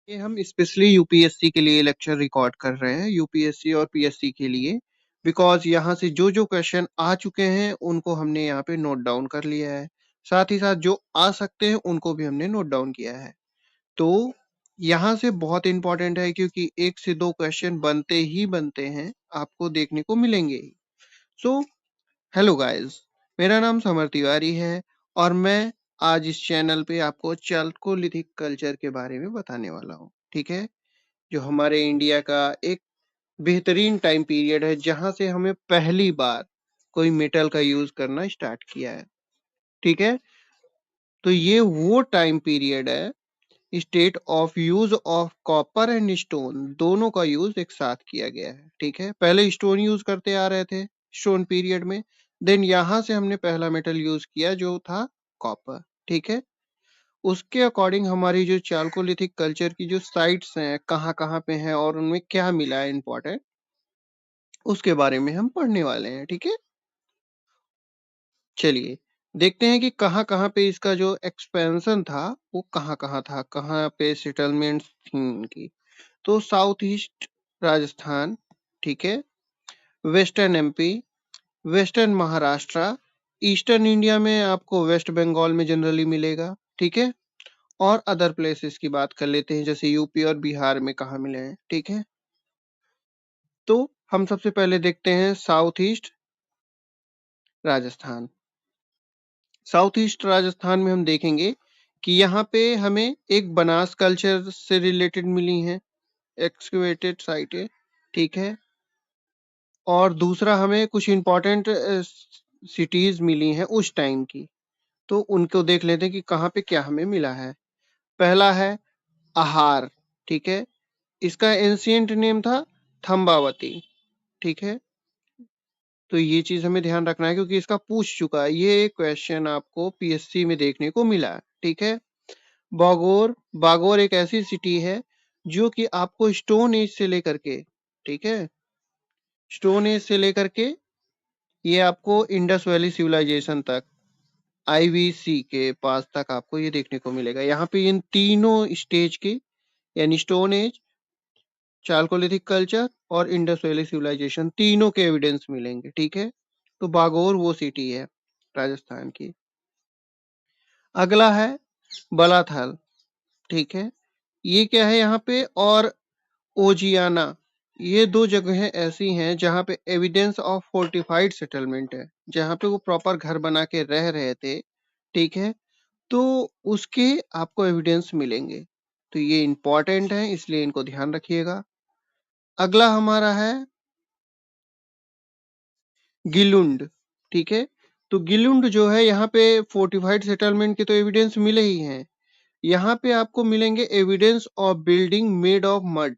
ये हम specially UPSC के लिए लेक्चर रिकॉर्ड कर रहे हैं, यूपीएससी और पीएससी के लिए, बिकॉज यहाँ से जो जो क्वेश्चन आ चुके हैं उनको हमने यहाँ पे नोट डाउन कर लिया है। साथ ही साथ जो आ सकते हैं उनको भी हमने नोट डाउन किया है। तो यहाँ से बहुत इंपॉर्टेंट है क्योंकि एक से दो क्वेश्चन बनते ही बनते हैं, आपको देखने को मिलेंगे ही। सो हेलो गाइस, मेरा नाम समर तिवारी है और मैं आज इस चैनल पे आपको चालकोलिथिक कल्चर के बारे में बताने वाला हूँ। ठीक है, जो हमारे इंडिया का एक बेहतरीन टाइम पीरियड है जहां से हमें पहली बार कोई मेटल का यूज करना स्टार्ट किया है। ठीक है, तो ये वो टाइम पीरियड है state of use of copper and stone दोनों का यूज एक साथ किया गया है। ठीक है, पहले स्टोन यूज करते आ रहे थे स्टोन पीरियड में, देन यहां से हमने पहला मेटल यूज किया जो था कॉपर। ठीक है, उसके अकॉर्डिंग हमारी जो चालकोलिथिक कल्चर की जो साइट्स हैं कहाँ कहाँ पे हैं और उनमें क्या मिला है इम्पोर्टेंट, उसके बारे में हम पढ़ने वाले हैं। ठीक है, चलिए देखते हैं कि कहाँ कहाँ पे इसका जो एक्सपेंशन था वो कहाँ कहाँ था, कहाँ पे सेटलमेंट्स थी इनकी। तो साउथ ईस्ट राजस्थान, ठीक है, western MP, western Maharashtra, eastern India में आपको वेस्ट बंगाल में जनरली मिलेगा। ठीक है, और अदर प्लेसेस की बात कर लेते हैं जैसे यूपी और बिहार में कहाँ मिले हैं। ठीक है, तो हम सबसे पहले देखते हैं south east Rajasthan. South east Rajasthan में हम देखेंगे कि यहाँ पे हमें एक बनास कल्चर से रिलेटेड मिली हैं एक्सकेवेटेड साइटें। ठीक है, और दूसरा हमें कुछ इंपॉर्टेंट सिटीज मिली हैं उस टाइम की, तो उनको देख लेते हैं कि कहाँ पे क्या हमें मिला है। पहला है आहार। ठीक है, इसका एंशियंट नेम था थम्बावती। ठीक है, तो ये चीज हमें ध्यान रखना है क्योंकि इसका पूछ चुका है, ये क्वेश्चन आपको पीएससी में देखने को मिला है। ठीक है, बागोर, बागोर एक ऐसी सिटी है जो कि आपको स्टोन एज से लेकर के, ठीक है, स्टोन एज से लेकर के ये आपको इंडस वैली सिविलाइजेशन तक, आईवीसी के पास तक आपको ये देखने को मिलेगा। यहाँ पे इन तीनों स्टेज के यानी स्टोन एज, चालकोलिथिक कल्चर और इंडस वैली सिविलाइजेशन तीनों के एविडेंस मिलेंगे। ठीक है, तो बागोर वो सिटी है राजस्थान की। अगला है बलाथल। ठीक है, ये क्या है यहाँ पे, और ओजियाना, ये दो जगहें ऐसी हैं जहाँ पे एविडेंस ऑफ फोर्टिफाइड सेटलमेंट है, जहाँ पे वो प्रॉपर घर बना के रह रहे थे। ठीक है, तो उसके आपको एविडेंस मिलेंगे, तो ये इंपॉर्टेंट है इसलिए इनको ध्यान रखिएगा। अगला हमारा है गिलुंड। ठीक है, तो गिलुंड जो है यहाँ पे फोर्टिफाइड सेटलमेंट के तो एविडेंस मिले ही हैं, यहाँ पे आपको मिलेंगे evidence of building made of mud.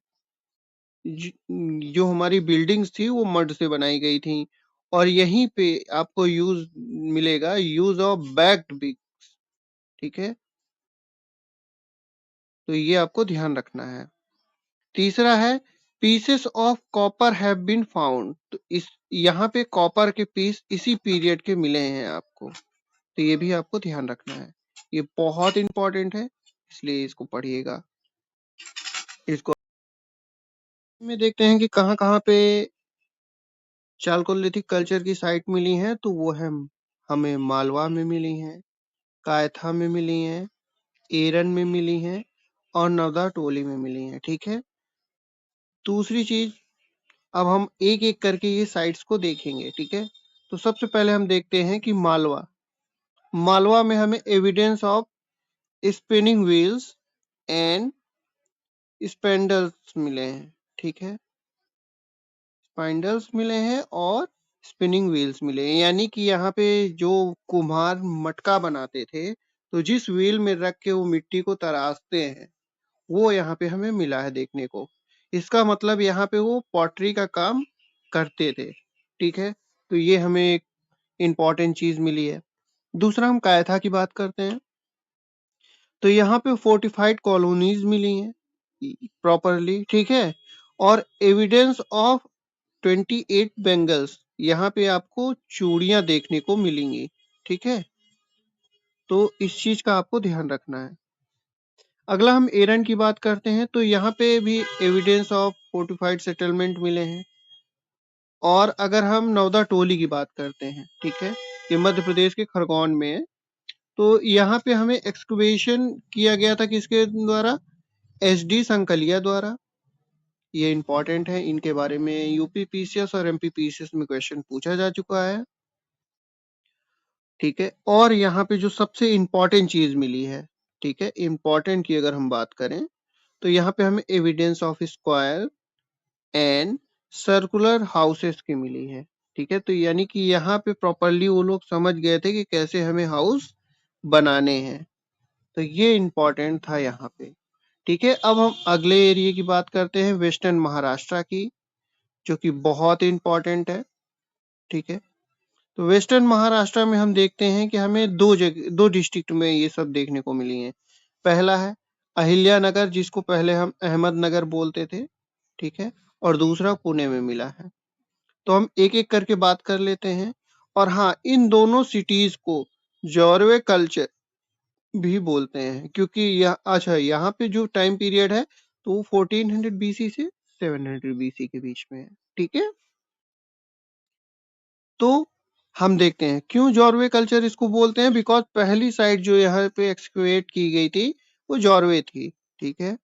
जो हमारी बिल्डिंग्स थी वो मड से बनाई गई थी, और यहीं पे आपको यूज मिलेगा यूज ऑफ बैक्ड बिग। ठीक है, तो ये आपको ध्यान रखना है। तीसरा है pieces of copper have been found, तो इस यहाँ पे कॉपर के पीस इसी पीरियड के मिले हैं आपको, तो ये भी आपको ध्यान रखना है, ये बहुत इंपॉर्टेंट है इसलिए इसको पढ़िएगा। इसको में देखते हैं कि कहाँ कहाँ पे चालकोलिथिक कल्चर की साइट मिली है, तो वो है हमें मालवा में मिली हैं, कायथा में मिली हैं, एरन में मिली हैं और नवदा टोली में मिली हैं। ठीक है, दूसरी चीज, अब हम एक एक करके ये साइट्स को देखेंगे। ठीक है, तो सबसे पहले हम देखते हैं कि मालवा, मालवा में हमें evidence of spinning wheels and spindles मिले हैं। ठीक है, स्पाइंडल्स मिले हैं और स्पिनिंग व्हील्स मिले हैं, यानी कि यहाँ पे जो कुम्हार मटका बनाते थे तो जिस व्हील में रख के वो मिट्टी को तराशते हैं वो यहाँ पे हमें मिला है देखने को। इसका मतलब यहाँ पे वो पॉटरी का काम करते थे। ठीक है, तो ये हमें एक इम्पॉर्टेंट चीज मिली है। दूसरा हम कायथा की बात करते हैं, तो यहाँ पे फोर्टिफाइड कॉलोनीज मिली हैं प्रॉपरली। ठीक है, और एविडेंस ऑफ 28 बेंगल्स, यहाँ पे आपको चूड़ियां देखने को मिलेंगी। ठीक है, तो इस चीज का आपको ध्यान रखना है। अगला हम एरन की बात करते हैं, तो यहाँ पे भी एविडेंस ऑफ फोर्टिफाइड सेटलमेंट मिले हैं। और अगर हम नवदा टोली की बात करते हैं, ठीक है, ये मध्य प्रदेश के खरगोन में है, तो यहाँ पे हमें एक्सकवेशन किया गया था किसके द्वारा? एसडी संकलिया द्वारा। ये इंपॉर्टेंट है, इनके बारे में यूपी पीसीएस और एमपी पीसीएस में क्वेश्चन पूछा जा चुका है, ठीक है। और यहाँ पे जो सबसे इंपॉर्टेंट चीज मिली है, ठीक है, इंपॉर्टेंट की अगर हम बात करें, तो यहाँ पे हमें evidence of square and circular houses की मिली है, ठीक है। तो यानी कि यहाँ पे प्रॉपरली वो लोग समझ गए थे कि कैसे हमें हाउस बनाने हैं, तो ये इंपॉर्टेंट था यहाँ पे, ठीक है। अब हम अगले एरिया की बात करते हैं, वेस्टर्न महाराष्ट्र की, जो कि बहुत इंपॉर्टेंट है, ठीक है। तो वेस्टर्न महाराष्ट्र में हम देखते हैं कि हमें दो डिस्ट्रिक्ट में ये सब देखने को मिली है। पहला है अहिल्या नगर, जिसको पहले हम अहमदनगर बोलते थे, ठीक है, और दूसरा पुणे में मिला है। तो हम एक एक करके बात कर लेते हैं। और हाँ, इन दोनों सिटीज को जॉर्वे कल्चर भी बोलते हैं, क्योंकि यह अच्छा यहाँ पे जो टाइम पीरियड है, तो वो 1400 बीसी से 700 बीसी के बीच में है, ठीक है। तो हम देखते हैं क्यों जॉर्वे कल्चर इसको बोलते हैं, बिकॉज पहली साइट जो यहाँ पे एक्सकवेट की गई थी वो जॉर्वे थी, ठीक है।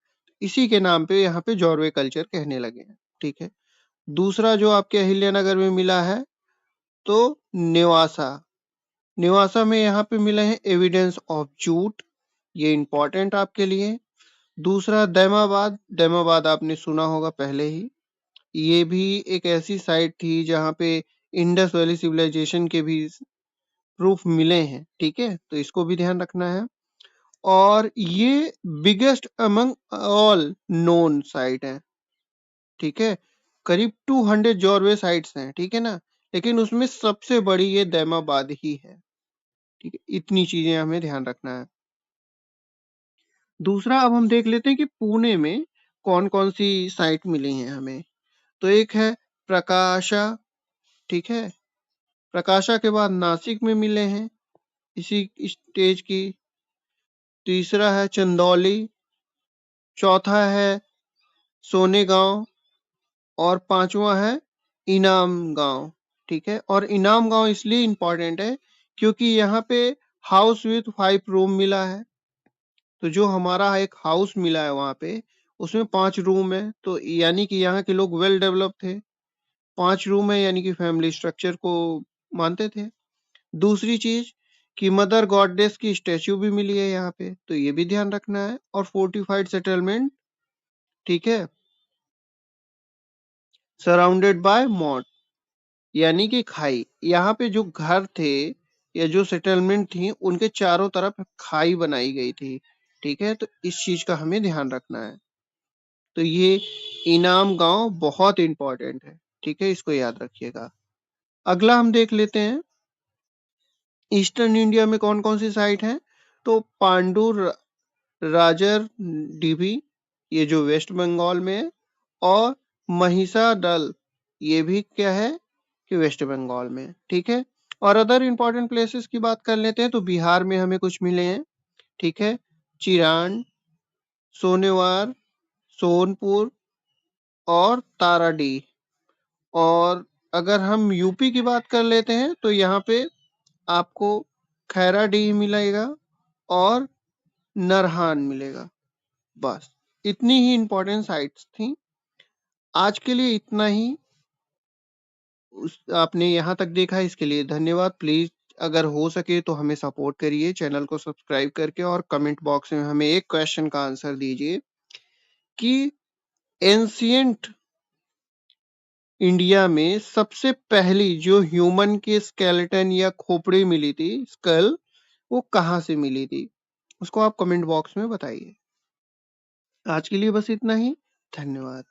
इसी के नाम पे यहाँ पे जॉर्वे कल्चर कहने लगे हैं, ठीक है। दूसरा जो आपके अहिल्यानगर में मिला है, तो नेवासा, नेवासा में यहाँ पे मिले हैं एविडेंस ऑफ जूट, ये इंपॉर्टेंट आपके लिए। दूसरा दैमाबाद, दैमाबाद आपने सुना होगा पहले ही, ये भी एक ऐसी साइट थी जहाँ पे इंडस वैली सिविलाइजेशन के भी प्रूफ मिले हैं, ठीक है, तो इसको भी ध्यान रखना है। और ये biggest among all known site है, ठीक है। करीब 200 जॉर्वे साइट्स हैं, ठीक है ना, लेकिन उसमें सबसे बड़ी ये दैमाबाद ही है, ठीक है। इतनी चीजें हमें ध्यान रखना है। दूसरा अब हम देख लेते हैं कि पुणे में कौन कौन सी साइट मिली हैं हमें। तो एक है प्रकाशा, ठीक है, प्रकाशा के बाद नासिक में मिले हैं इसी स्टेज की। तीसरा है चंदौली, चौथा है सोनेगांव, और पांचवा है इनाम गांव, ठीक है। और इनाम गांव इसलिए इंपॉर्टेंट है क्योंकि यहाँ पे हाउस विथ 5 रूम मिला है। तो जो हमारा एक हाउस मिला है वहां पे, उसमें 5 रूम है, तो यानी कि यहाँ के लोग वेल डेवलप थे। 5 रूम है यानी कि फैमिली स्ट्रक्चर को मानते थे। दूसरी चीज कि मदर गॉडेस की स्टैच्यू भी मिली है यहाँ पे, तो ये भी ध्यान रखना है। और फोर्टिफाइड सेटलमेंट, ठीक है, सराउंडेड बाय मॉट, यानी कि खाई। यहाँ पे जो घर थे या जो सेटलमेंट थी, उनके चारों तरफ खाई बनाई गई थी, ठीक है। तो इस चीज का हमें ध्यान रखना है। तो ये इनाम गांव बहुत इंपॉर्टेंट है, ठीक है, इसको याद रखिएगा। अगला हम देख लेते हैं ईस्टर्न इंडिया में कौन कौन सी साइट है। तो पांडुर राजर डीबी, ये जो वेस्ट बंगाल में है, और महिषा दल, ये भी क्या है कि वेस्ट बंगाल में, ठीक है। और अदर इंपॉर्टेंट प्लेसेस की बात कर लेते हैं, तो बिहार में हमें कुछ मिले हैं, ठीक है, चिरान, सोनेवार, सोनपुर और ताराडीह। और अगर हम यूपी की बात कर लेते हैं, तो यहाँ पे आपको खैराडीह मिलेगा और नरहान मिलेगा। बस इतनी ही इंपॉर्टेंट साइट्स थी। आज के लिए इतना ही। आपने यहाँ तक देखा, इसके लिए धन्यवाद। प्लीज अगर हो सके तो हमें सपोर्ट करिए, चैनल को सब्सक्राइब करके, और कमेंट बॉक्स में हमें एक क्वेश्चन का आंसर दीजिए कि एंशियंट इंडिया में सबसे पहली जो ह्यूमन के स्केलेटन या खोपड़ी मिली थी, स्कल, वो कहाँ से मिली थी, उसको आप कमेंट बॉक्स में बताइए। आज के लिए बस इतना ही। धन्यवाद।